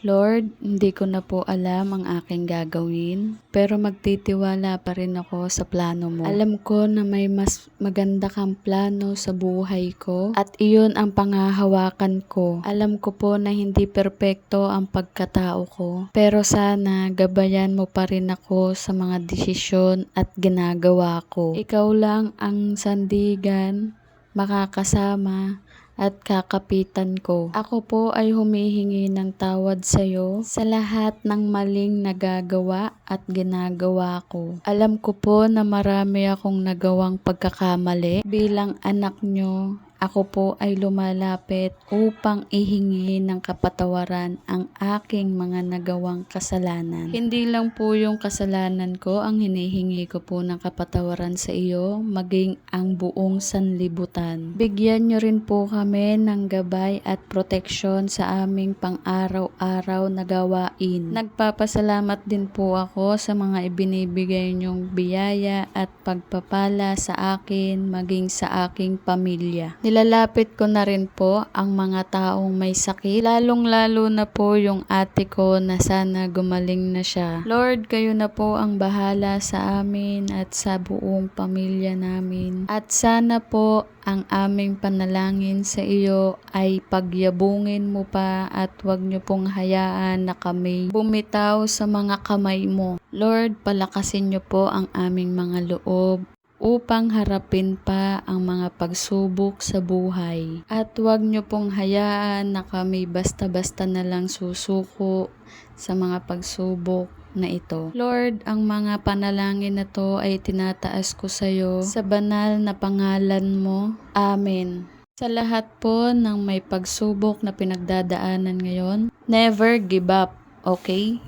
Lord, hindi ko na po alam ang aking gagawin, pero magtitiwala pa rin ako sa plano mo. Alam ko na may mas maganda kang plano sa buhay ko at iyon ang pangahawakan ko. Alam ko po na hindi perpekto ang pagkatao ko, pero sana gabayan mo pa rin ako sa mga desisyon at ginagawa ko. Ikaw lang ang sandigan, makakasama, at kakapitan ko. Ako po ay humihingi ng tawad sa iyo sa lahat ng maling nagagawa at ginagawa ko. Alam ko po na marami akong nagawang pagkakamali. Bilang anak nyo, ako po ay lumalapit upang ihingi ng kapatawaran ang aking mga nagawang kasalanan. Hindi lang po yung kasalanan ko ang hinihingi ko po ng kapatawaran sa iyo, maging ang buong sanlibutan. Bigyan nyo rin po kami ng gabay at proteksyon sa aming pang-araw-araw na gawain. Nagpapasalamat din po ako sa mga ibinibigay nyong biyaya at pagpapala sa akin maging sa aking pamilya. Nilalapit ko na rin po ang mga taong may sakit, lalong-lalo na po yung ate ko na sana gumaling na siya. Lord, kayo na po ang bahala sa amin at sa buong pamilya namin. At sana po ang aming panalangin sa iyo ay pagyabungin mo pa at huwag niyo pong hayaan na kami bumitaw sa mga kamay mo. Lord, palakasin niyo po ang aming mga loob upang harapin pa ang mga pagsubok sa buhay. At huwag niyo pong hayaan na kami basta-basta na lang susuko sa mga pagsubok na ito. Lord, ang mga panalangin na to ay tinataas ko sa iyo sa banal na pangalan mo. Amen. Sa lahat po ng may pagsubok na pinagdadaanan ngayon, never give up, okay?